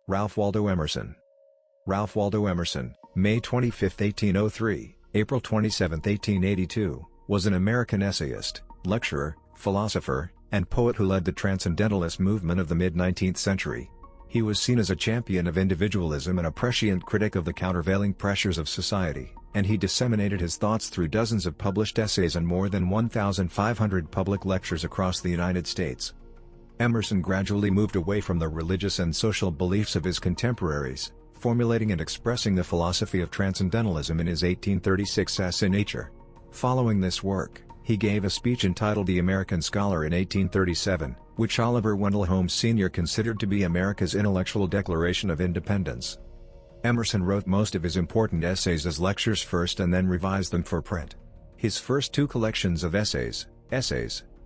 Ralph Waldo Emerson. Ralph Waldo Emerson, May 25, 1803, April 27, 1882, was an American essayist, lecturer, philosopher, and poet who led the Transcendentalist movement of the mid-19th century. He was seen as a champion of individualism and a prescient critic of the countervailing pressures of society, and he disseminated his thoughts through dozens of published essays and more than 1,500 public lectures across the United States. Emerson gradually moved away from the religious and social beliefs of his contemporaries, formulating and expressing the philosophy of transcendentalism in his 1836 essay Nature. Following this work, he gave a speech entitled The American Scholar in 1837, which Oliver Wendell Holmes Sr. considered to be America's intellectual declaration of independence. Emerson wrote most of his important essays as lectures first and then revised them for print. His first two collections of Essays,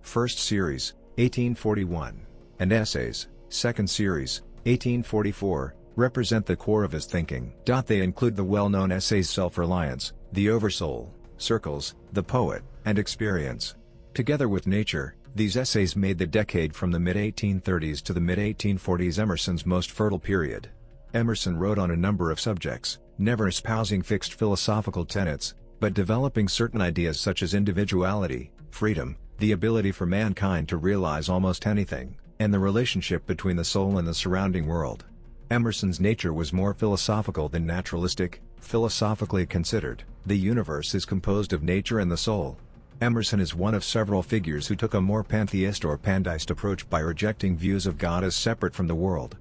First Series, 1841, and Essays, Second Series, 1844, represent the core of his thinking. They include the well-known essays Self-Reliance, The Oversoul, Circles, The Poet, and Experience. Together with Nature, these essays made the decade from the mid-1830s to the mid-1840s Emerson's most fertile period. Emerson wrote on a number of subjects, never espousing fixed philosophical tenets, but developing certain ideas such as individuality, freedom, the ability for mankind to realize almost anything, and the relationship between the soul and the surrounding world. Emerson's Nature was more philosophical than naturalistic. Philosophically considered, the universe is composed of nature and the soul. Emerson is one of several figures who took a more pantheist or pandeist approach by rejecting views of God as separate from the world.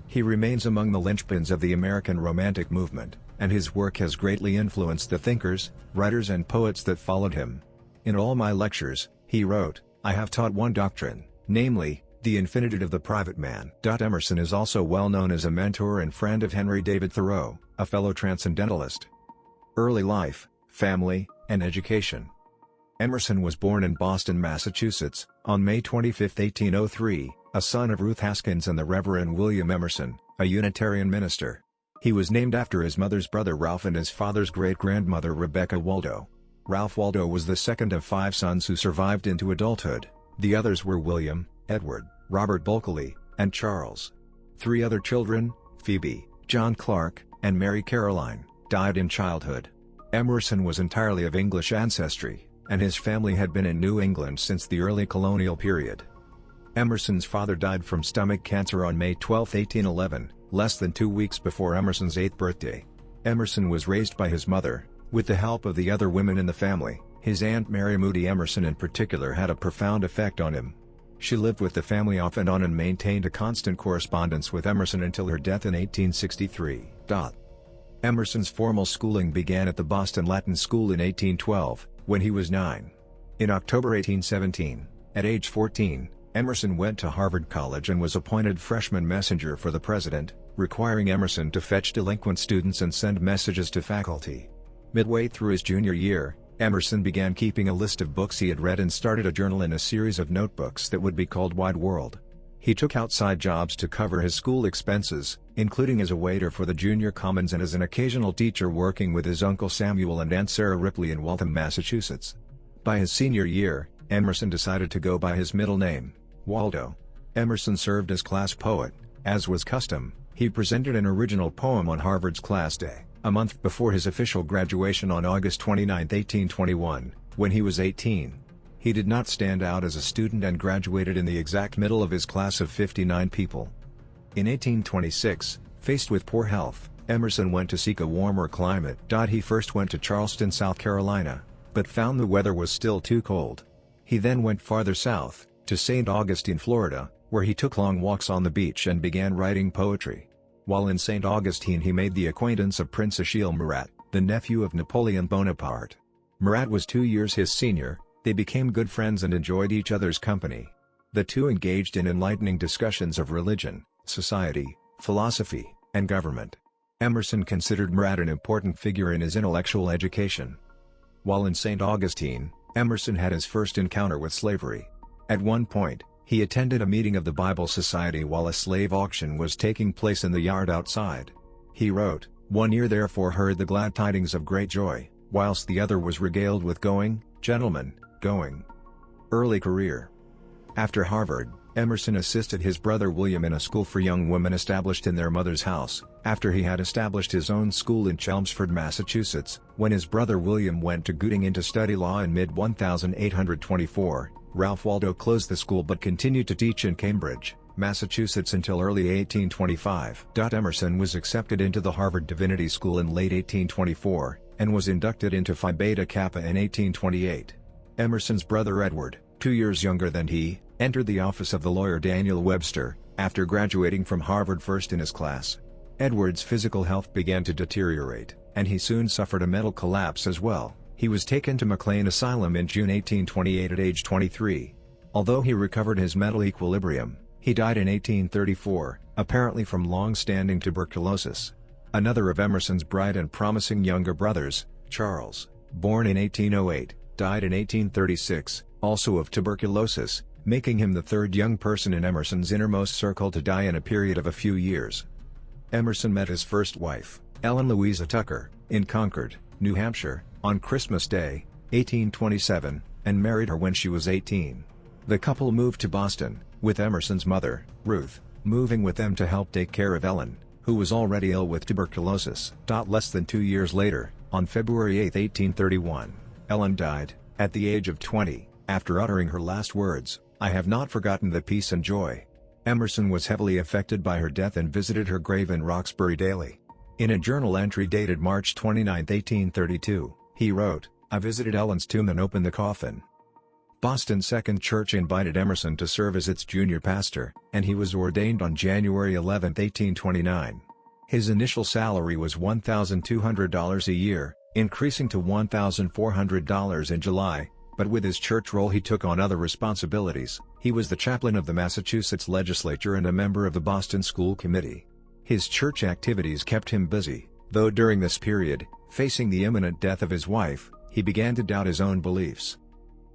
He remains among the linchpins of the American Romantic movement, and his work has greatly influenced the thinkers, writers and poets that followed him. In all my lectures, he wrote, I have taught one doctrine, namely, the infinitude of the private man. Emerson is also well known as a mentor and friend of Henry David Thoreau, a fellow transcendentalist. Early life, family, and education. Emerson was born in Boston, Massachusetts, on May 25, 1803, a son of Ruth Haskins and the Reverend William Emerson, a Unitarian minister. He was named after his mother's brother Ralph and his father's great-grandmother Rebecca Waldo. Ralph Waldo was the second of 5 sons who survived into adulthood. The others were William, Edward, Robert Bulkeley, and Charles. 3 other children, Phoebe, John Clark, and Mary Caroline, died in childhood. Emerson was entirely of English ancestry, and his family had been in New England since the early colonial period. Emerson's father died from stomach cancer on May 12, 1811, less than 2 weeks before Emerson's 8th birthday. Emerson was raised by his mother, with the help of the other women in the family. His Aunt Mary Moody Emerson in particular had a profound effect on him. She lived with the family off and on and maintained a constant correspondence with Emerson until her death in 1863. Emerson's formal schooling began at the Boston Latin School in 1812, when he was 9. In October 1817, at age 14, Emerson went to Harvard College and was appointed freshman messenger for the president, requiring Emerson to fetch delinquent students and send messages to faculty. Midway through his junior year, Emerson began keeping a list of books he had read and started a journal in a series of notebooks that would be called Wide World. He took outside jobs to cover his school expenses, including as a waiter for the Junior Commons and as an occasional teacher working with his Uncle Samuel and Aunt Sarah Ripley in Waltham, Massachusetts. By his senior year, Emerson decided to go by his middle name, Waldo. Emerson served as class poet. As was custom, he presented an original poem on Harvard's Class Day, a month before his official graduation on August 29, 1821, when he was 18. He did not stand out as a student and graduated in the exact middle of his class of 59 people. In 1826, faced with poor health, Emerson went to seek a warmer climate. He first went to Charleston, South Carolina, but found the weather was still too cold. He then went farther south, to St. Augustine, Florida, where he took long walks on the beach and began writing poetry. While in St. Augustine he made the acquaintance of Prince Achille Murat, the nephew of Napoleon Bonaparte. Murat was 2 years his senior. They became good friends and enjoyed each other's company. The two engaged in enlightening discussions of religion, society, philosophy, and government. Emerson considered Murat an important figure in his intellectual education. While in St. Augustine, Emerson had his first encounter with slavery. At one point, he attended a meeting of the Bible Society while a slave auction was taking place in the yard outside. He wrote, "One ear therefore heard the glad tidings of great joy, whilst the other was regaled with going, gentlemen, going." Early career. After Harvard, Emerson assisted his brother William in a school for young women established in their mother's house, after he had established his own school in Chelmsford, Massachusetts. When his brother William went to Göttingen to study law in mid-1824, Ralph Waldo closed the school but continued to teach in Cambridge, Massachusetts until early 1825. Emerson was accepted into the Harvard Divinity School in late 1824, and was inducted into Phi Beta Kappa in 1828. Emerson's brother Edward, 2 years younger than he, entered the office of the lawyer Daniel Webster, after graduating from Harvard first in his class. Edward's physical health began to deteriorate, and he soon suffered a mental collapse as well. He was taken to McLean Asylum in June 1828 at age 23. Although he recovered his mental equilibrium, he died in 1834, apparently from long-standing tuberculosis. Another of Emerson's bright and promising younger brothers, Charles, born in 1808, died in 1836, also of tuberculosis, making him the third young person in Emerson's innermost circle to die in a period of a few years. Emerson met his first wife, Ellen Louisa Tucker, in Concord, New Hampshire, on Christmas Day, 1827, and married her when she was 18. The couple moved to Boston, with Emerson's mother, Ruth, moving with them to help take care of Ellen, who was already ill with tuberculosis. Less than 2 years later, on February 8, 1831, Ellen died, at the age of 20, after uttering her last words, "I have not forgotten the peace and joy." Emerson was heavily affected by her death and visited her grave in Roxbury daily. In a journal entry dated March 29, 1832, he wrote, "I visited Ellen's tomb and opened the coffin." Boston's Second Church invited Emerson to serve as its junior pastor, and he was ordained on January 11, 1829. His initial salary was $1,200 a year, increasing to $1,400 in July, but with his church role he took on other responsibilities. He was the chaplain of the Massachusetts legislature and a member of the Boston School Committee. His church activities kept him busy, though during this period, facing the imminent death of his wife, he began to doubt his own beliefs.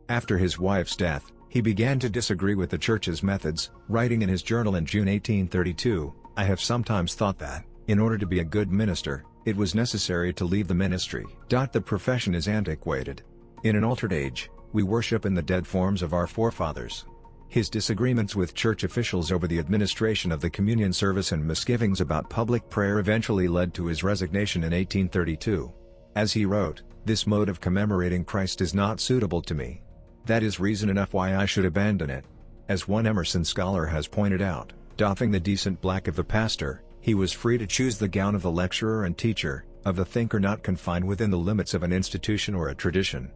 After his wife's death, he began to disagree with the church's methods, writing in his journal in June 1832, "I have sometimes thought that, in order to be a good minister, it was necessary to leave the ministry. The profession is antiquated. In an altered age, we worship in the dead forms of our forefathers." His disagreements with church officials over the administration of the communion service and misgivings about public prayer eventually led to his resignation in 1832. As he wrote, "This mode of commemorating Christ is not suitable to me. That is reason enough why I should abandon it." As one Emerson scholar has pointed out, doffing the decent black of the pastor, he was free to choose the gown of the lecturer and teacher, of the thinker, not confined within the limits of an institution or a tradition.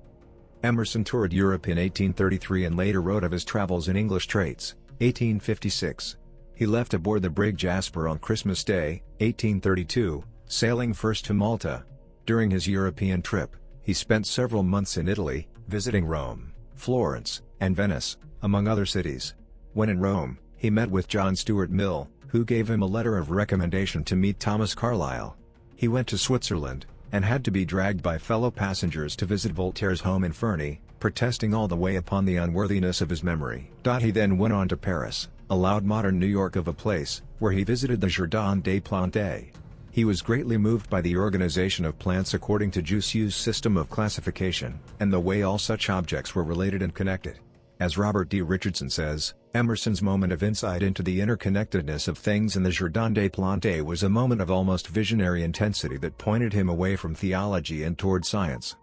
Emerson toured Europe in 1833 and later wrote of his travels in English traits, 1856. He left aboard the brig Jasper on Christmas Day, 1832, sailing first to Malta. During his European trip, he spent several months in Italy, visiting Rome, Florence, and Venice, among other cities. When in Rome, he met with John Stuart Mill, who gave him a letter of recommendation to meet Thomas Carlyle. He went to Switzerland, and had to be dragged by fellow passengers to visit Voltaire's home in Ferney, protesting all the way upon the unworthiness of his memory. He then went on to Paris, a loud modern New York of a place, where he visited the Jardin des Plantes. He was greatly moved by the organization of plants according to Jussieu's system of classification, and the way all such objects were related and connected. As Robert D. Richardson says, Emerson's moment of insight into the interconnectedness of things in the Jardin des Plantes was a moment of almost visionary intensity that pointed him away from theology and toward science.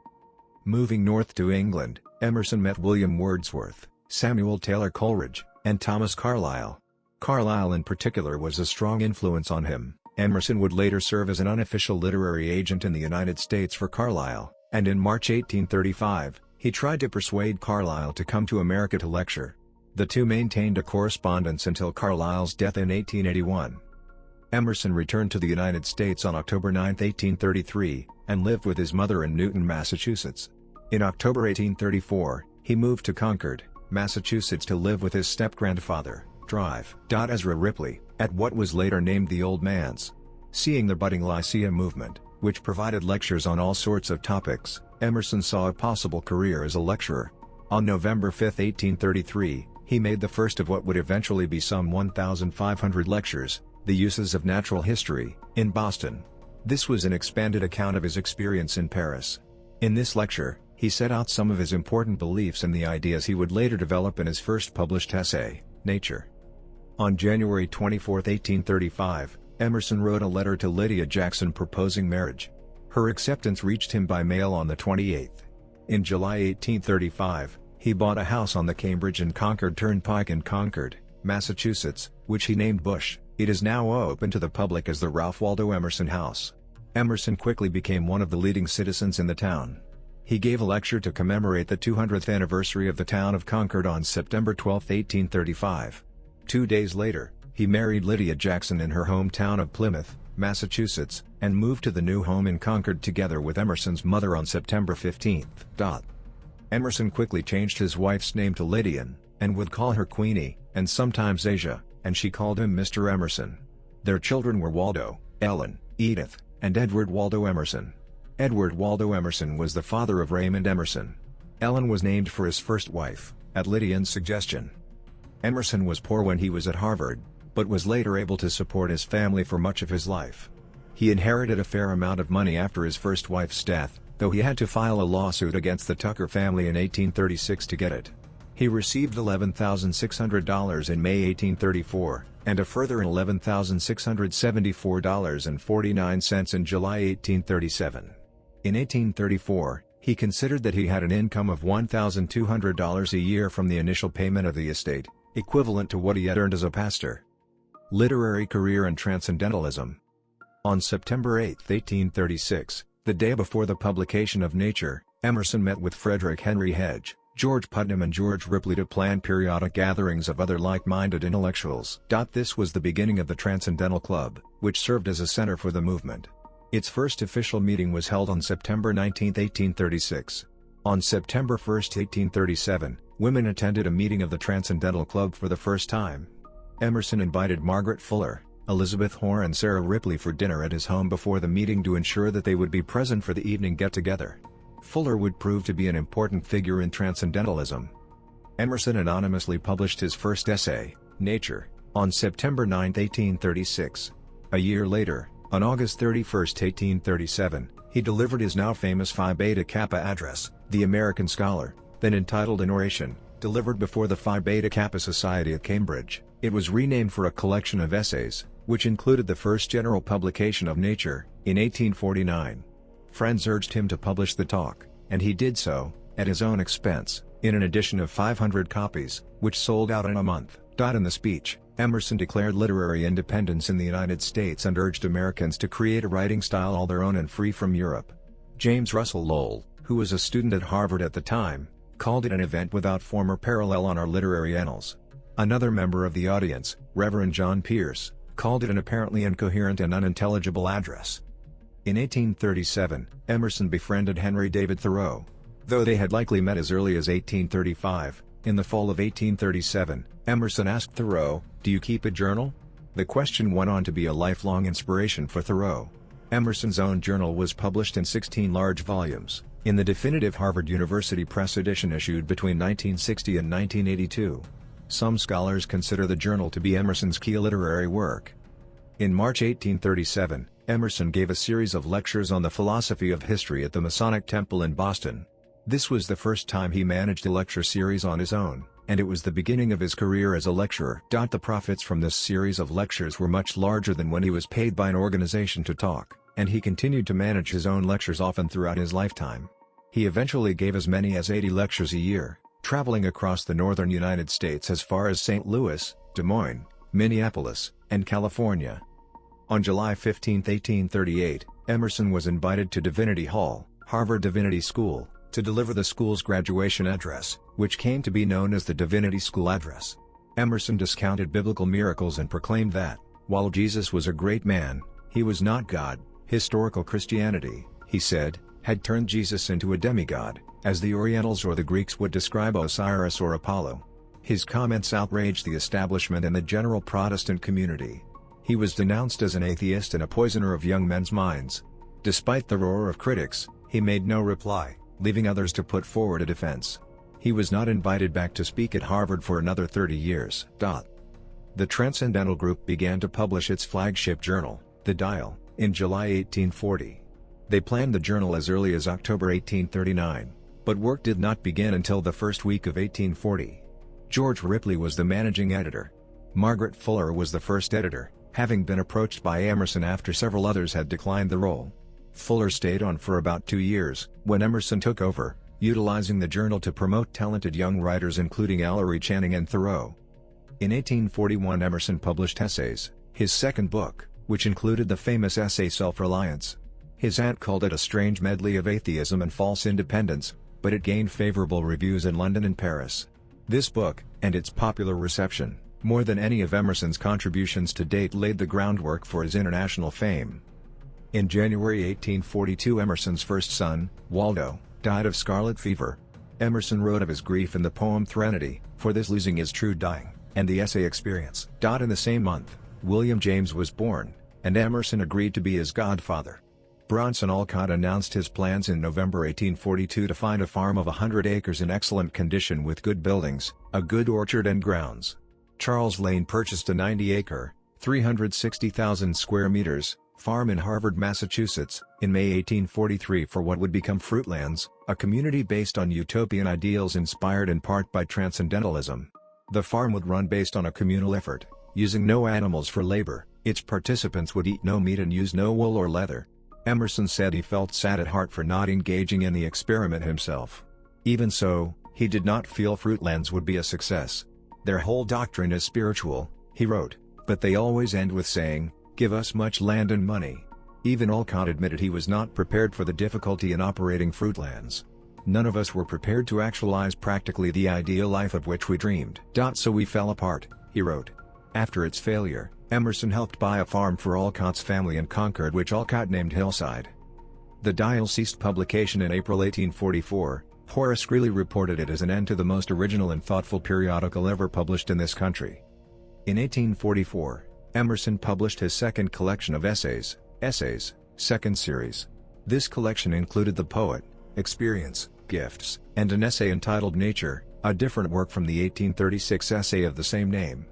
Moving north to England, Emerson met William Wordsworth, Samuel Taylor Coleridge, and Thomas Carlyle. Carlyle in particular was a strong influence on him. Emerson would later serve as an unofficial literary agent in the United States for Carlyle, and in March 1835, he tried to persuade Carlyle to come to America to lecture. The two maintained a correspondence until Carlyle's death in 1881. Emerson returned to the United States on October 9, 1833, and lived with his mother in Newton, Massachusetts. In October 1834, he moved to Concord, Massachusetts to live with his step-grandfather, Drive. Ezra Ripley, at what was later named the Old Manse. Seeing the budding Lyceum movement, which provided lectures on all sorts of topics, Emerson saw a possible career as a lecturer. On November 5, 1833, he made the first of what would eventually be some 1,500 lectures, The Uses of Natural History, in Boston. This was an expanded account of his experience in Paris. In this lecture, he set out some of his important beliefs and the ideas he would later develop in his first published essay, Nature. On January 24, 1835, Emerson wrote a letter to Lydia Jackson proposing marriage. Her acceptance reached him by mail on the 28th. In July 1835, he bought a house on the Cambridge and Concord Turnpike in Concord, Massachusetts, which he named Bush. It is now open to the public as the Ralph Waldo Emerson House. Emerson quickly became one of the leading citizens in the town. He gave a lecture to commemorate the 200th anniversary of the town of Concord on September 12, 1835. 2 days later, he married Lydia Jackson in her hometown of Plymouth, Massachusetts, and moved to the new home in Concord together with Emerson's mother on September 15. Emerson quickly changed his wife's name to Lydian, and would call her Queenie, and sometimes Asia, and she called him Mr. Emerson. Their children were Waldo, Ellen, Edith, and Edward Waldo Emerson. Edward Waldo Emerson was the father of Raymond Emerson. Ellen was named for his first wife, at Lydian's suggestion. Emerson was poor when he was at Harvard, but was later able to support his family for much of his life. He inherited a fair amount of money after his first wife's death, though he had to file a lawsuit against the Tucker family in 1836 to get it. He received $11,600 in May 1834, and a further $11,674.49 in July 1837. In 1834, he considered that he had an income of $1,200 a year from the initial payment of the estate, equivalent to what he had earned as a pastor. Literary career and Transcendentalism. On September 8, 1836, the day before the publication of Nature, Emerson met with Frederick Henry Hedge, George Putnam and George Ripley to plan periodic gatherings of other like-minded intellectuals. This was the beginning of the Transcendental Club, which served as a center for the movement. Its first official meeting was held on September 19, 1836. On September 1, 1837, women attended a meeting of the Transcendental Club for the first time. Emerson invited Margaret Fuller, Elizabeth Hoare and Sarah Ripley for dinner at his home before the meeting to ensure that they would be present for the evening get-together. Fuller would prove to be an important figure in Transcendentalism. Emerson anonymously published his first essay, Nature, on September 9, 1836. A year later, on August 31, 1837, he delivered his now famous Phi Beta Kappa address, The American Scholar, then entitled an oration, delivered before the Phi Beta Kappa Society at Cambridge. It was renamed for a collection of essays, which included the first general publication of Nature, in 1849. Friends urged him to publish the talk, and he did so, at his own expense, in an edition of 500 copies, which sold out in a month. In the speech, Emerson declared literary independence in the United States and urged Americans to create a writing style all their own and free from Europe. James Russell Lowell, who was a student at Harvard at the time, called it an event without former parallel on our literary annals. Another member of the audience, Reverend John Pierce, called it an apparently incoherent and unintelligible address. In 1837, Emerson befriended Henry David Thoreau. Though they had likely met as early as 1835, in the fall of 1837, Emerson asked Thoreau, "Do you keep a journal?" The question went on to be a lifelong inspiration for Thoreau. Emerson's own journal was published in 16 large volumes, in the definitive Harvard University Press edition issued between 1960 and 1982. Some scholars consider the journal to be Emerson's key literary work. In March 1837, Emerson gave a series of lectures on the philosophy of history at the Masonic Temple in Boston. This was the first time he managed a lecture series on his own, and it was the beginning of his career as a lecturer. The profits from this series of lectures were much larger than when he was paid by an organization to talk, and he continued to manage his own lectures often throughout his lifetime. He eventually gave as many as 80 lectures a year, traveling across the northern United States as far as St. Louis, Des Moines, Minneapolis, and California. On July 15, 1838, Emerson was invited to Divinity Hall, Harvard Divinity School, to deliver the school's graduation address, which came to be known as the Divinity School Address. Emerson discounted biblical miracles and proclaimed that, while Jesus was a great man, he was not God. Historical Christianity, he said, had turned Jesus into a demigod, as the Orientals or the Greeks would describe Osiris or Apollo. His comments outraged the establishment and the general Protestant community. He was denounced as an atheist and a poisoner of young men's minds. Despite the roar of critics, he made no reply, leaving others to put forward a defense. He was not invited back to speak at Harvard for another 30 years. The Transcendental Group began to publish its flagship journal, The Dial, in July 1840. They planned the journal as early as October 1839, but work did not begin until the first week of 1840. George Ripley was the managing editor. Margaret Fuller was the first editor, having been approached by Emerson after several others had declined the role. Fuller stayed on for about 2 years, when Emerson took over, utilizing the journal to promote talented young writers including Ellery Channing and Thoreau. In 1841 Emerson published Essays, his second book, which included the famous essay Self-Reliance. His aunt called it a strange medley of atheism and false independence, but it gained favorable reviews in London and Paris. This book, and its popular reception, more than any of Emerson's contributions to date, laid the groundwork for his international fame. In January 1842 Emerson's first son, Waldo, died of scarlet fever. Emerson wrote of his grief in the poem Threnody, for this losing is true dying, and the essay Experience. In the same month, William James was born, and Emerson agreed to be his godfather. Bronson Alcott announced his plans in November 1842 to find a farm of 100 acres in excellent condition with good buildings, a good orchard and grounds. Charles Lane purchased a 90-acre, 360,000 square meters, farm in Harvard, Massachusetts, in May 1843 for what would become Fruitlands, a community based on utopian ideals inspired in part by Transcendentalism. The farm would run based on a communal effort, using no animals for labor. Its participants would eat no meat and use no wool or leather. Emerson said he felt sad at heart for not engaging in the experiment himself. Even so, he did not feel Fruitlands would be a success. Their whole doctrine is spiritual, he wrote, but they always end with saying, "Give us much land and money." Even Alcott admitted he was not prepared for the difficulty in operating Fruitlands. None of us were prepared to actualize practically the ideal life of which we dreamed. So we fell apart, he wrote. After its failure, Emerson helped buy a farm for Alcott's family in Concord which Alcott named Hillside. The Dial ceased publication in April 1844. Horace Greeley reported it as an end to the most original and thoughtful periodical ever published in this country. In 1844, Emerson published his second collection of essays, Essays, Second Series. This collection included The Poet, Experience, Gifts, and an essay entitled Nature, a different work from the 1836 essay of the same name.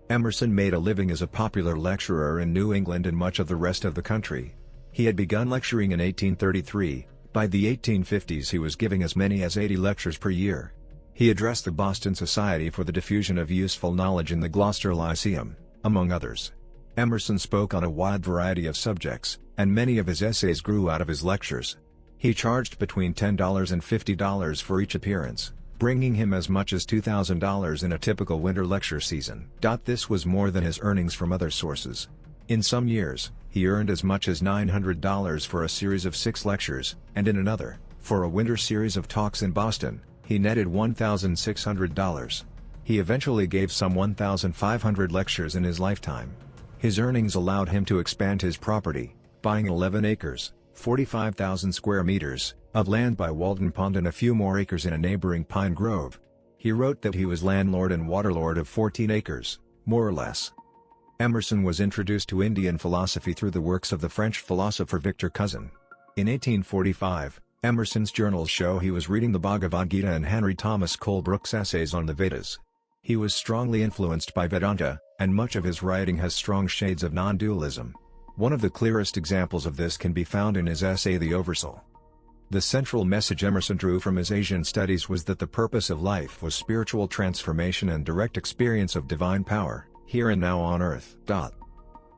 Emerson made a living as a popular lecturer in New England and much of the rest of the country. He had begun lecturing in 1833, by the 1850s he was giving as many as 80 lectures per year. He addressed the Boston Society for the Diffusion of Useful Knowledge in the Gloucester Lyceum, among others. Emerson spoke on a wide variety of subjects, and many of his essays grew out of his lectures. He charged between $10 and $50 for each appearance, bringing him as much as $2,000 in a typical winter lecture season. This was more than his earnings from other sources. In some years, he earned as much as $900 for a series of 6 lectures, and in another, for a winter series of talks in Boston, he netted $1,600. He eventually gave some 1,500 lectures in his lifetime. His earnings allowed him to expand his property, buying 11 acres, 45,000 square meters, of land by Walden Pond and a few more acres in a neighboring pine grove. He wrote that he was landlord and waterlord of 14 acres, more or less. Emerson was introduced to Indian philosophy through the works of the French philosopher Victor Cousin. In 1845, Emerson's journals show he was reading the Bhagavad Gita and Henry Thomas Colebrook's essays on the Vedas. He was strongly influenced by Vedanta, and much of his writing has strong shades of non-dualism. One of the clearest examples of this can be found in his essay The Oversoul. The central message Emerson drew from his Asian studies was that the purpose of life was spiritual transformation and direct experience of divine power, here and now on earth.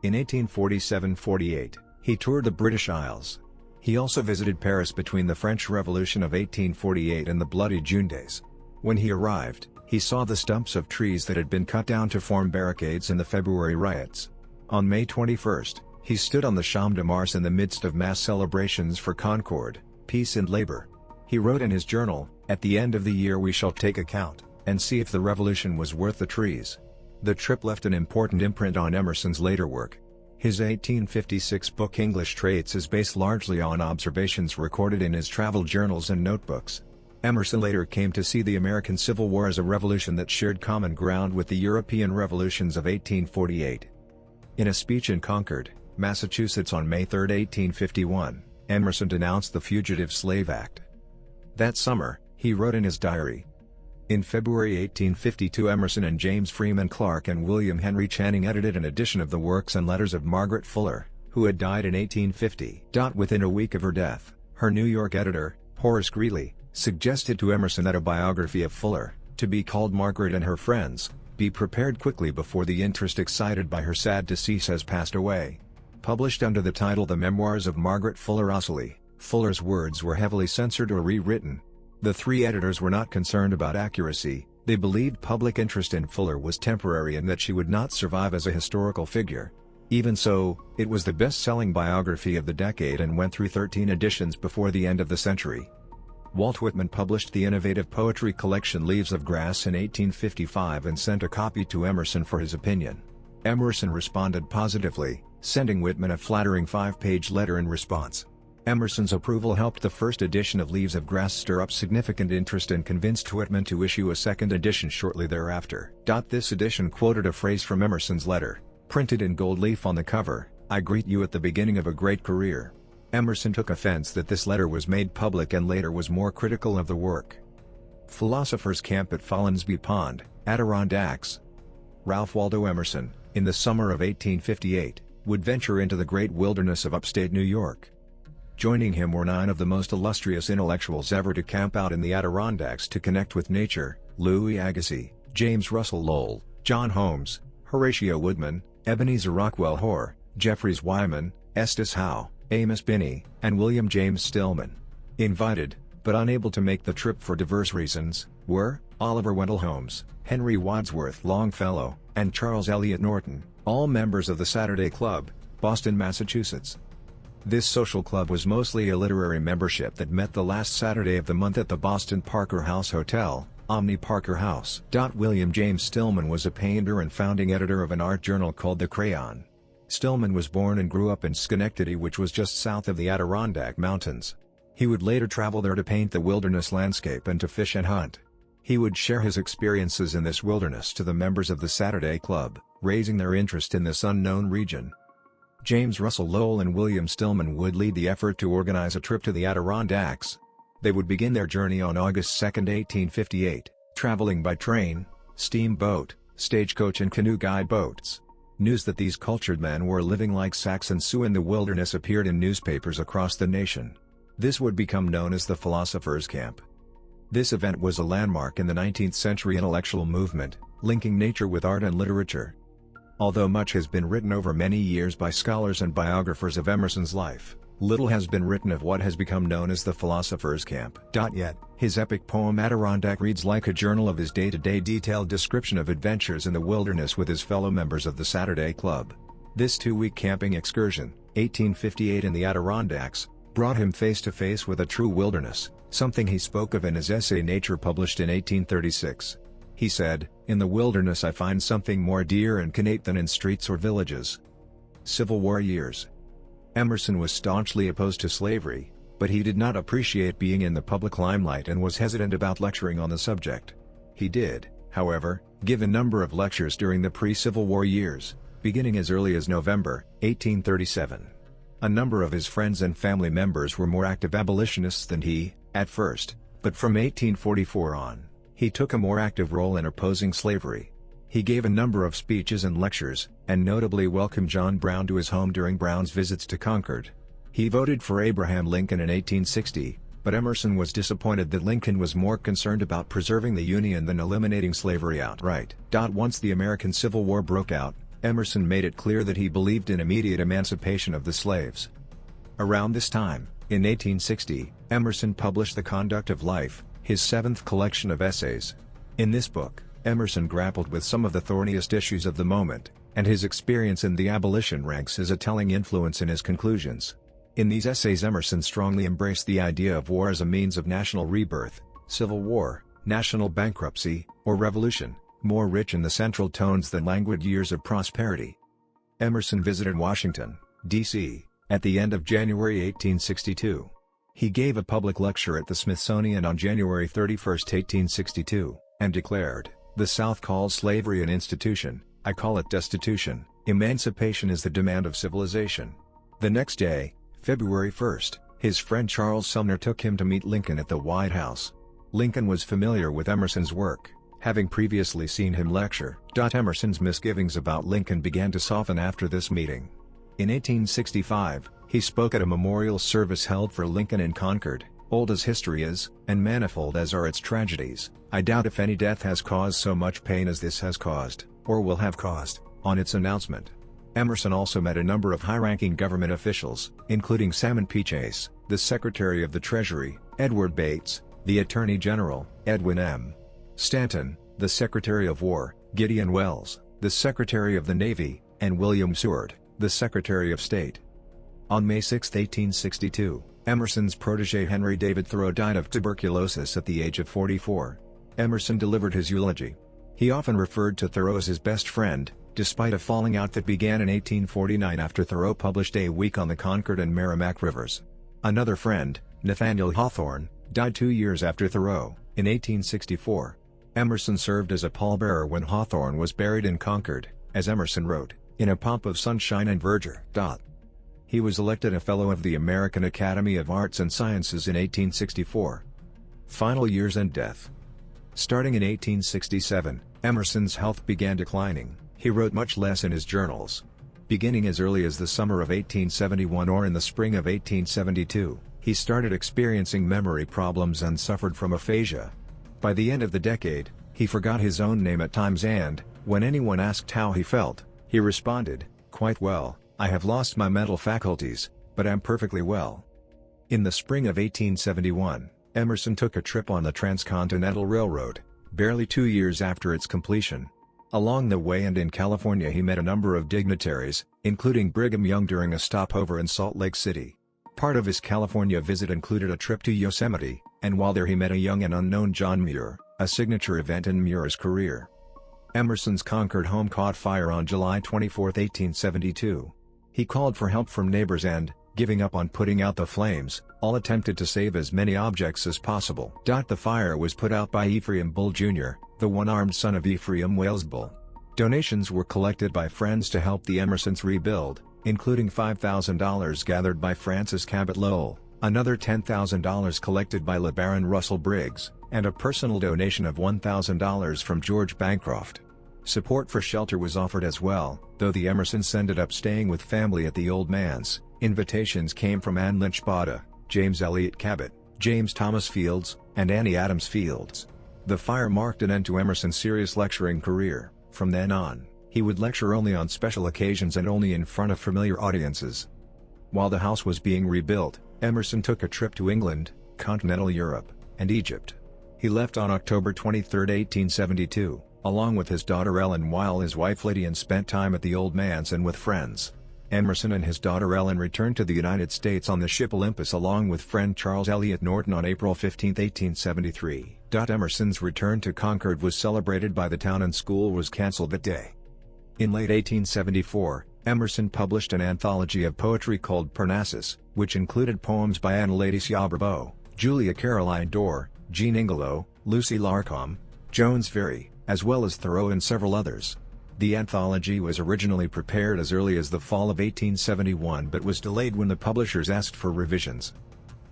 In 1847-48, he toured the British Isles. He also visited Paris between the French Revolution of 1848 and the Bloody June days. When he arrived, he saw the stumps of trees that had been cut down to form barricades in the February riots. On May 21, he stood on the Champ de Mars in the midst of mass celebrations for concord, peace and labor. He wrote in his journal, "At the end of the year we shall take account, and see if the revolution was worth the trees." The trip left an important imprint on Emerson's later work. His 1856 book English Traits is based largely on observations recorded in his travel journals and notebooks. Emerson later came to see the American Civil War as a revolution that shared common ground with the European revolutions of 1848. In a speech in Concord, Massachusetts on May 3, 1851, Emerson denounced the Fugitive Slave Act. That summer, he wrote in his diary, in February 1852 Emerson and James Freeman Clarke and William Henry Channing edited an edition of the works and letters of Margaret Fuller, who had died in 1850. Within a week of her death, her New York editor, Horace Greeley, suggested to Emerson that a biography of Fuller, to be called Margaret and Her Friends, Be prepared quickly before the interest excited by her sad decease has passed away. Published under the title The Memoirs of Margaret Fuller Ouseley, Fuller's words were heavily censored or rewritten. The three editors were not concerned about accuracy. They believed public interest in Fuller was temporary and that she would not survive as a historical figure. Even so, it was the best-selling biography of the decade and went through 13 editions before the end of the century. Walt Whitman published the innovative poetry collection Leaves of Grass in 1855 and sent a copy to Emerson for his opinion. Emerson responded positively, sending Whitman a flattering 5-page letter in response. Emerson's approval helped the first edition of Leaves of Grass stir up significant interest and convinced Whitman to issue a second edition shortly thereafter. This edition quoted a phrase from Emerson's letter, printed in gold leaf on the cover, "I greet you at the beginning of a great career." Emerson took offense that this letter was made public and later was more critical of the work. Philosopher's Camp at Follansbee Pond, Adirondacks. Ralph Waldo Emerson, in the summer of 1858, would venture into the great wilderness of upstate New York. Joining him were 9 of the most illustrious intellectuals ever to camp out in the Adirondacks to connect with nature: Louis Agassiz, James Russell Lowell, John Holmes, Horatio Woodman, Ebenezer Rockwell Hoare, Jeffries Wyman, Estes Howe, Amos Binney, and William James Stillman. Invited, but unable to make the trip for diverse reasons, were Oliver Wendell Holmes, Henry Wadsworth Longfellow, and Charles Eliot Norton, all members of the Saturday Club, Boston, Massachusetts. This social club was mostly a literary membership that met the last Saturday of the month at the Boston Parker House Hotel, Omni Parker House. William James Stillman was a painter and founding editor of an art journal called The Crayon. Stillman was born and grew up in Schenectady, which was just south of the Adirondack Mountains. He would later travel there to paint the wilderness landscape and to fish and hunt. He would share his experiences in this wilderness to the members of the Saturday Club, raising their interest in this unknown region. James Russell Lowell and William Stillman would lead the effort to organize a trip to the Adirondacks. They would begin their journey on August 2, 1858, traveling by train, steamboat, stagecoach and canoe guide boats. News that these cultured men were living like Saxon Sioux in the wilderness appeared in newspapers across the nation. This would become known as the Philosopher's Camp. This event was a landmark in the 19th century intellectual movement, linking nature with art and literature. Although much has been written over many years by scholars and biographers of Emerson's life, little has been written of what has become known as the Philosopher's Camp. Yet, his epic poem Adirondack reads like a journal of his day-to-day detailed description of adventures in the wilderness with his fellow members of the Saturday Club. This 2-week camping excursion, 1858 in the Adirondacks, brought him face to face with a true wilderness, something he spoke of in his essay Nature, published in 1836. He said, "In the wilderness I find something more dear and connate than in streets or villages." Civil War years. Emerson was staunchly opposed to slavery, but he did not appreciate being in the public limelight and was hesitant about lecturing on the subject. He did, however, give a number of lectures during the pre-Civil War years, beginning as early as November, 1837. A number of his friends and family members were more active abolitionists than he, at first, but from 1844 on, he took a more active role in opposing slavery. He gave a number of speeches and lectures, and notably welcomed John Brown to his home during Brown's visits to Concord. He voted for Abraham Lincoln in 1860, but Emerson was disappointed that Lincoln was more concerned about preserving the Union than eliminating slavery outright. Once the American Civil War broke out, Emerson made it clear that he believed in immediate emancipation of the slaves. Around this time, in 1860, Emerson published The Conduct of Life, his 7th collection of essays. In this book, Emerson grappled with some of the thorniest issues of the moment, and his experience in the abolition ranks is a telling influence in his conclusions. In these essays, Emerson strongly embraced the idea of war as a means of national rebirth, civil war, national bankruptcy, or revolution, more rich in the central tones than languid years of prosperity. Emerson visited Washington, D.C., at the end of January 1862. He gave a public lecture at the Smithsonian on January 31, 1862, and declared, "The South calls slavery an institution, I call it destitution. Emancipation is the demand of civilization." The next day, February 1, his friend Charles Sumner took him to meet Lincoln at the White House. Lincoln was familiar with Emerson's work, having previously seen him lecture. Emerson's misgivings about Lincoln began to soften after this meeting. In 1865, he spoke at a memorial service held for Lincoln in Concord, Old as history is, and manifold as are its tragedies, I doubt if any death has caused so much pain as this has caused, or will have caused, on its announcement. Emerson also met a number of high-ranking government officials, including Salmon P. Chase, the Secretary of the Treasury, Edward Bates, the Attorney General, Edwin M. Stanton, the Secretary of War, Gideon Welles, the Secretary of the Navy, and William Seward, the Secretary of State. On May 6, 1862, Emerson's protege Henry David Thoreau died of tuberculosis at the age of 44. Emerson delivered his eulogy. He often referred to Thoreau as his best friend, despite a falling out that began in 1849 after Thoreau published A Week on the Concord and Merrimack Rivers. Another friend, Nathaniel Hawthorne, died 2 years after Thoreau, in 1864. Emerson served as a pallbearer when Hawthorne was buried in Concord, as Emerson wrote, "in a pomp of sunshine and verdure." He was elected a Fellow of the American Academy of Arts and Sciences in 1864. Final years and death. Starting in 1867, Emerson's health began declining. He wrote much less in his journals. Beginning as early as the summer of 1871 or in the spring of 1872, he started experiencing memory problems and suffered from aphasia. By the end of the decade, he forgot his own name at times and, when anyone asked how he felt, he responded, "Quite well, I have lost my mental faculties, but am perfectly well." In the spring of 1871, Emerson took a trip on the Transcontinental Railroad, barely 2 years after its completion. Along the way and in California he met a number of dignitaries, including Brigham Young during a stopover in Salt Lake City. Part of his California visit included a trip to Yosemite, and while there he met a young and unknown John Muir, a signature event in Muir's career. Emerson's Concord home caught fire on July 24, 1872. He called for help from neighbors and, giving up on putting out the flames, all attempted to save as many objects as possible. The fire was put out by Ephraim Bull Jr., the one-armed son of Ephraim Wales Bull. Donations were collected by friends to help the Emersons rebuild, including $5,000 gathered by Francis Cabot Lowell, another $10,000 collected by LeBaron Russell Briggs, and a personal donation of $1,000 from George Bancroft. Support for shelter was offered as well, though the Emersons ended up staying with family at the Old Manse. Invitations came from Anne Lynch Bada, James Elliott Cabot, James Thomas Fields, and Annie Adams Fields. The fire marked an end to Emerson's serious lecturing career. From then on, he would lecture only on special occasions and only in front of familiar audiences. While the house was being rebuilt, Emerson took a trip to England, continental Europe, and Egypt. He left on October 23, 1872, along with his daughter Ellen while his wife Lydian spent time at the Old Manse and with friends. Emerson and his daughter Ellen returned to the United States on the ship Olympus along with friend Charles Eliot Norton on April 15, 1873. Emerson's return to Concord was celebrated by the town and school was cancelled that day. In late 1874, Emerson published an anthology of poetry called Parnassus, which included poems by Annaladies Ybarboe, Julia Caroline Dorr, Jean Ingelow, Lucy Larcom, Jones Very, as well as Thoreau and several others. The anthology was originally prepared as early as the fall of 1871 but was delayed when the publishers asked for revisions.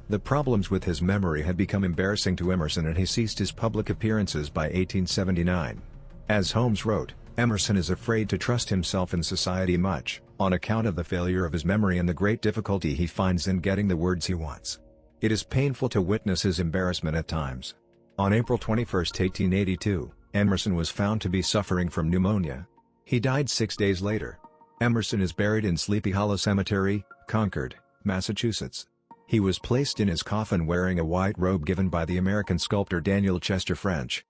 The problems with his memory had become embarrassing to Emerson and he ceased his public appearances by 1879. As Holmes wrote, Emerson is afraid to trust himself in society much, on account of the failure of his memory and the great difficulty he finds in getting the words he wants. It is painful to witness his embarrassment at times. On April 21, 1882, Emerson was found to be suffering from pneumonia. He died 6 days later. Emerson is buried in Sleepy Hollow Cemetery, Concord, Massachusetts. He was placed in his coffin wearing a white robe given by the American sculptor Daniel Chester French.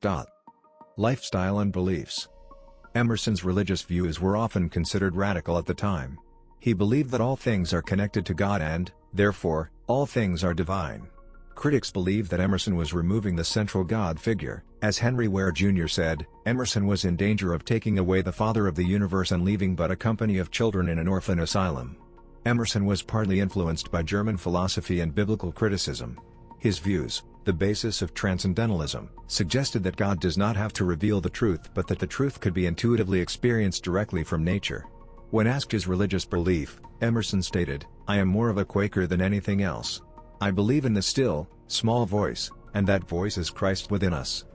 Lifestyle and beliefs. Emerson's religious views were often considered radical at the time. He believed that all things are connected to God and, therefore, all things are divine. Critics believed that Emerson was removing the central God figure. As Henry Ware Jr. said, Emerson was in danger of taking away the Father of the universe and leaving but a company of children in an orphan asylum. Emerson was partly influenced by German philosophy and biblical criticism. His views, the basis of transcendentalism, suggested that God does not have to reveal the truth but that the truth could be intuitively experienced directly from nature. When asked his religious belief, Emerson stated, "I am more of a Quaker than anything else. I believe in the still, small voice, and that voice is Christ within us."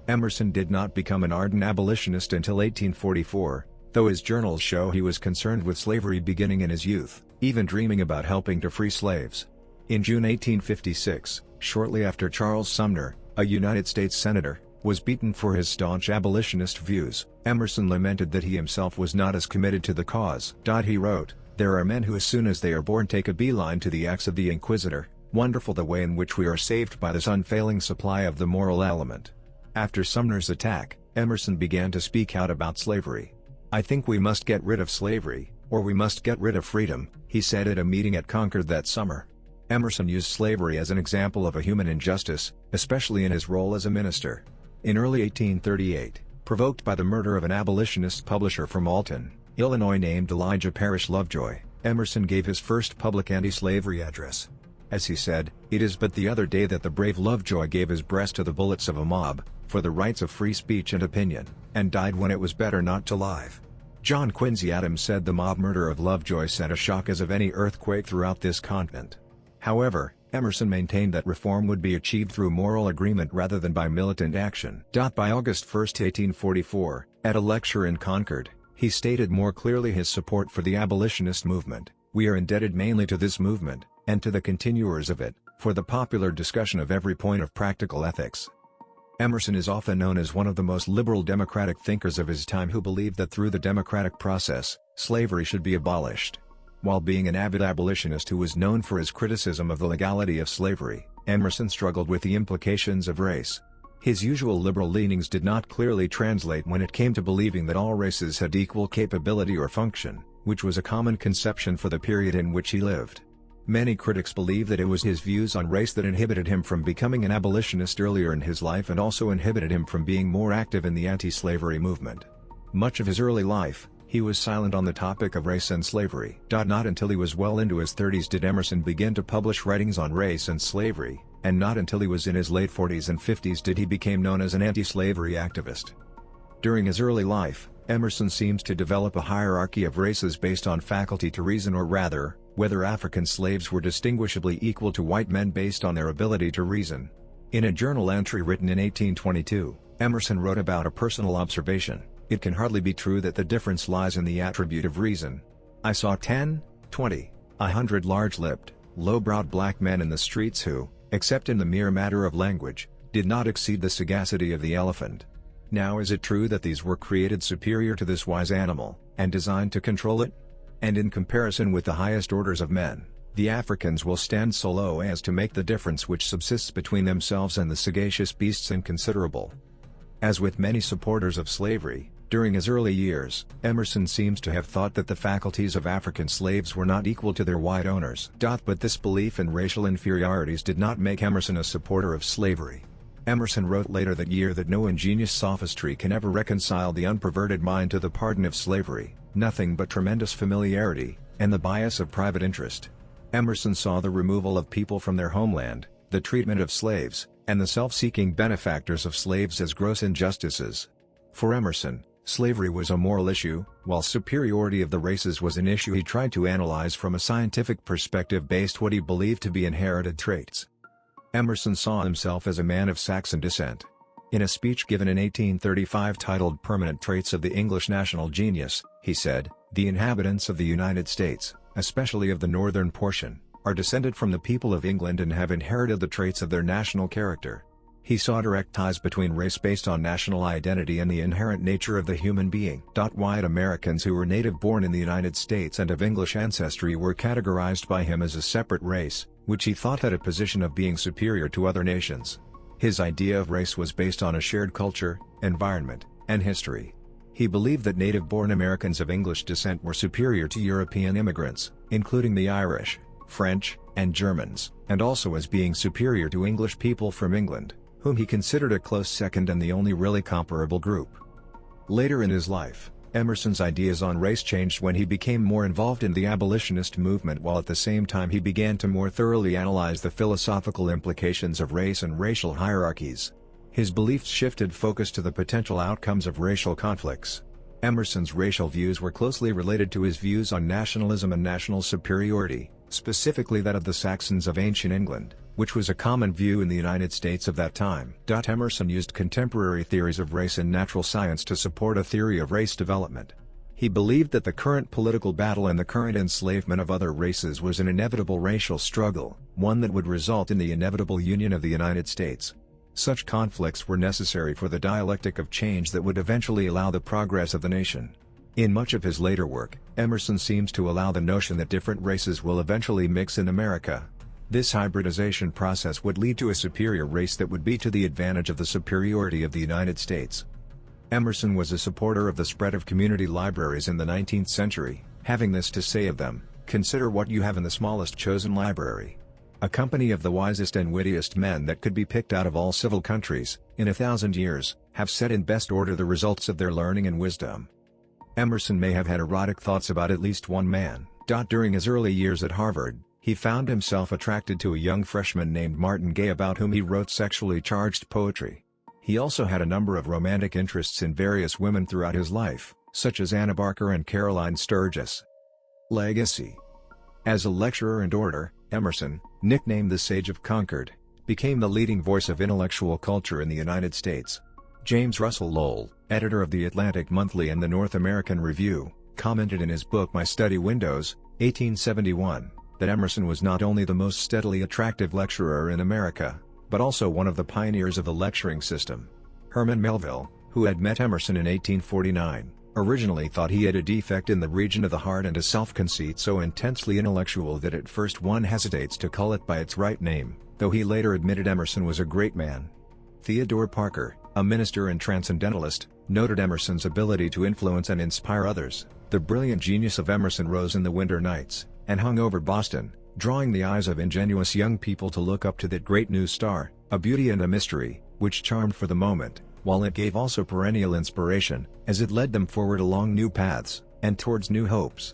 Emerson did not become an ardent abolitionist until 1844, though his journals show he was concerned with slavery beginning in his youth, even dreaming about helping to free slaves. In June 1856, shortly after Charles Sumner, a United States senator, was beaten for his staunch abolitionist views, Emerson lamented that he himself was not as committed to the cause. He wrote, "There are men who as soon as they are born take a beeline to the axe of the Inquisitor. Wonderful the way in which we are saved by this unfailing supply of the moral element." After Sumner's attack, Emerson began to speak out about slavery. "I think we must get rid of slavery, or we must get rid of freedom," he said at a meeting at Concord that summer. Emerson used slavery as an example of a human injustice, especially in his role as a minister. In early 1838, provoked by the murder of an abolitionist publisher from Alton, Illinois named Elijah Parrish Lovejoy, Emerson gave his first public anti-slavery address. As he said, "It is but the other day that the brave Lovejoy gave his breast to the bullets of a mob, for the rights of free speech and opinion, and died when it was better not to live." John Quincy Adams said the mob murder of Lovejoy sent a shock as of any earthquake throughout this continent. However, Emerson maintained that reform would be achieved through moral agreement rather than by militant action. By August 1, 1844, at a lecture in Concord, he stated more clearly his support for the abolitionist movement. "We are indebted mainly to this movement, and to the continuers of it, for the popular discussion of every point of practical ethics." Emerson is often known as one of the most liberal democratic thinkers of his time who believed that through the democratic process, slavery should be abolished. While being an avid abolitionist who was known for his criticism of the legality of slavery, Emerson struggled with the implications of race. His usual liberal leanings did not clearly translate when it came to believing that all races had equal capability or function, which was a common conception for the period in which he lived. Many critics believe that it was his views on race that inhibited him from becoming an abolitionist earlier in his life and also inhibited him from being more active in the anti-slavery movement. Much of his early life, he was silent on the topic of race and slavery. Not until he was well into his 30s did Emerson begin to publish writings on race and slavery, and not until he was in his late 40s and 50s did he become known as an anti-slavery activist. During his early life, Emerson seems to develop a hierarchy of races based on faculty to reason, or rather, whether African slaves were distinguishably equal to white men based on their ability to reason. In a journal entry written in 1822, Emerson wrote about a personal observation: "It can hardly be true that the difference lies in the attribute of reason. I saw 10, 20, 100 large-lipped, low-browed black men in the streets who, except in the mere matter of language, did not exceed the sagacity of the elephant. Now is it true that these were created superior to this wise animal, and designed to control it? And in comparison with the highest orders of men, the Africans will stand so low as to make the difference which subsists between themselves and the sagacious beasts inconsiderable." As with many supporters of slavery, during his early years, Emerson seems to have thought that the faculties of African slaves were not equal to their white owners. But this belief in racial inferiorities did not make Emerson a supporter of slavery. Emerson wrote later that year that no ingenious sophistry can ever reconcile the unperverted mind to the pardon of slavery, nothing but tremendous familiarity, and the bias of private interest. Emerson saw the removal of people from their homeland, the treatment of slaves, and the self-seeking benefactors of slaves as gross injustices. For Emerson, slavery was a moral issue, while superiority of the races was an issue he tried to analyze from a scientific perspective based what he believed to be inherited traits. Emerson saw himself as a man of Saxon descent. In a speech given in 1835 titled "Permanent Traits of the English National Genius," he said, "The inhabitants of the United States, especially of the northern portion, are descended from the people of England and have inherited the traits of their national character." He saw direct ties between race based on national identity and the inherent nature of the human being. White Americans who were native-born in the United States and of English ancestry were categorized by him as a separate race, which he thought had a position of being superior to other nations. His idea of race was based on a shared culture, environment, and history. He believed that native-born Americans of English descent were superior to European immigrants, including the Irish, French, and Germans, and also as being superior to English people from England, whom he considered a close second and the only really comparable group. Later in his life, Emerson's ideas on race changed when he became more involved in the abolitionist movement, while at the same time he began to more thoroughly analyze the philosophical implications of race and racial hierarchies. His beliefs shifted focus to the potential outcomes of racial conflicts. Emerson's racial views were closely related to his views on nationalism and national superiority, specifically that of the Saxons of ancient England, which was a common view in the United States of that time. Emerson used contemporary theories of race and natural science to support a theory of race development. He believed that the current political battle and the current enslavement of other races was an inevitable racial struggle, one that would result in the inevitable union of the United States. Such conflicts were necessary for the dialectic of change that would eventually allow the progress of the nation. In much of his later work, Emerson seems to allow the notion that different races will eventually mix in America. This hybridization process would lead to a superior race that would be to the advantage of the superiority of the United States. Emerson was a supporter of the spread of community libraries in the 19th century, having this to say of them: "Consider what you have in the smallest chosen library. A company of the wisest and wittiest men that could be picked out of all civil countries, in 1,000 years, have set in best order the results of their learning and wisdom." Emerson may have had erotic thoughts about at least one man. During his early years at Harvard, he found himself attracted to a young freshman named Martin Gay, about whom he wrote sexually charged poetry. He also had a number of romantic interests in various women throughout his life, such as Anna Barker and Caroline Sturgis. Legacy. As a lecturer and orator, Emerson, nicknamed the Sage of Concord, became the leading voice of intellectual culture in the United States. James Russell Lowell, editor of the Atlantic Monthly and the North American Review, commented in his book My Study Windows, 1871, that Emerson was not only the most steadily attractive lecturer in America, but also one of the pioneers of the lecturing system. Herman Melville, who had met Emerson in 1849, originally thought he had a defect in the region of the heart and a self-conceit so intensely intellectual that at first one hesitates to call it by its right name, though he later admitted Emerson was a great man. Theodore Parker, a minister and transcendentalist, noted Emerson's ability to influence and inspire others. "The brilliant genius of Emerson rose in the winter nights, and hung over Boston, drawing the eyes of ingenuous young people to look up to that great new star, a beauty and a mystery, which charmed for the moment, while it gave also perennial inspiration, as it led them forward along new paths, and towards new hopes."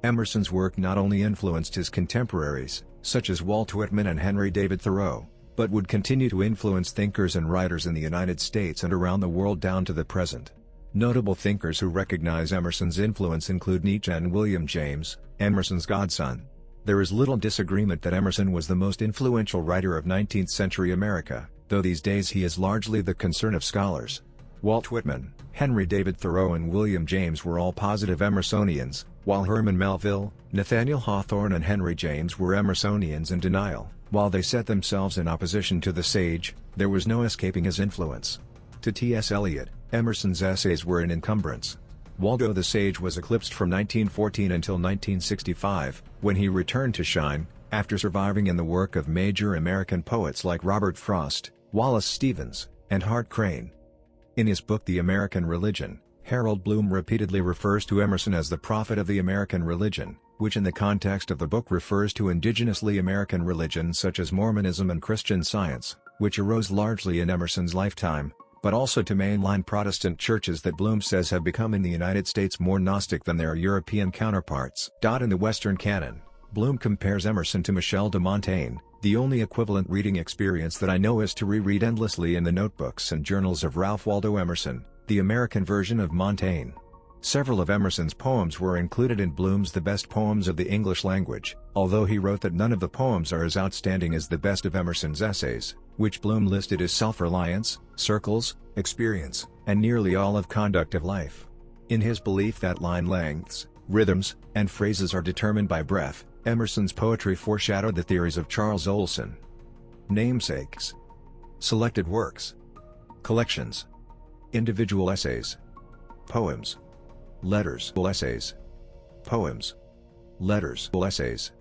Emerson's work not only influenced his contemporaries, such as Walt Whitman and Henry David Thoreau, but would continue to influence thinkers and writers in the United States and around the world down to the present. Notable thinkers who recognize Emerson's influence include Nietzsche and William James, Emerson's godson. There is little disagreement that Emerson was the most influential writer of 19th century America, though these days he is largely the concern of scholars. Walt Whitman, Henry David Thoreau and William James were all positive Emersonians, while Herman Melville, Nathaniel Hawthorne and Henry James were Emersonians in denial. While they set themselves in opposition to the sage, there was no escaping his influence. To T.S. Eliot, Emerson's essays were an encumbrance. Waldo the Sage was eclipsed from 1914 until 1965, when he returned to shine, after surviving in the work of major American poets like Robert Frost, Wallace Stevens, and Hart Crane. In his book The American Religion, Harold Bloom repeatedly refers to Emerson as the prophet of the American religion, which in the context of the book refers to indigenously American religions such as Mormonism and Christian Science, which arose largely in Emerson's lifetime, but also to mainline Protestant churches that Bloom says have become in the United States more Gnostic than their European counterparts. In the Western canon, Bloom compares Emerson to Michel de Montaigne. "The only equivalent reading experience that I know is to reread endlessly in the notebooks and journals of Ralph Waldo Emerson, the American version of Montaigne." Several of Emerson's poems were included in Bloom's The Best Poems of the English Language, although he wrote that none of the poems are as outstanding as the best of Emerson's essays, which Bloom listed as Self-Reliance, Circles, Experience, and nearly all of Conduct of Life. In his belief that line lengths, rhythms, and phrases are determined by breath, Emerson's poetry foreshadowed the theories of Charles Olson. Namesakes. Selected works. Collections. Individual essays. Poems. Letters. Essays. Poems. Letters. Essays.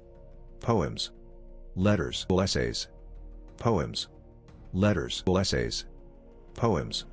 Poems. Letters. Essays. Poems. Letters. Essays. Poems.